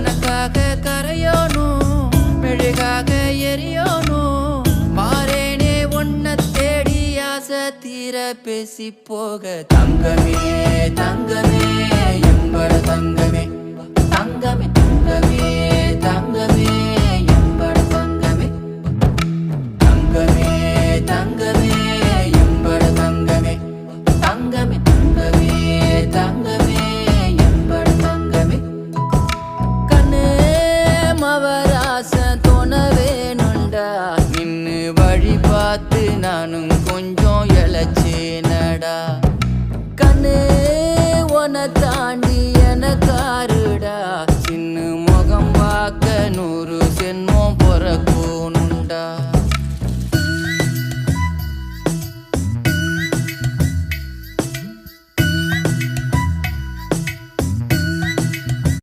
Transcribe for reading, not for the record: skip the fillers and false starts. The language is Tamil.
உனக்காக கரையோனும் மெழுகாக எரியோனும் மாறேனே உன்னை தேடி ஆசை தீர பேசி போக தங்கமே தங்கமே என்பட தங்கமே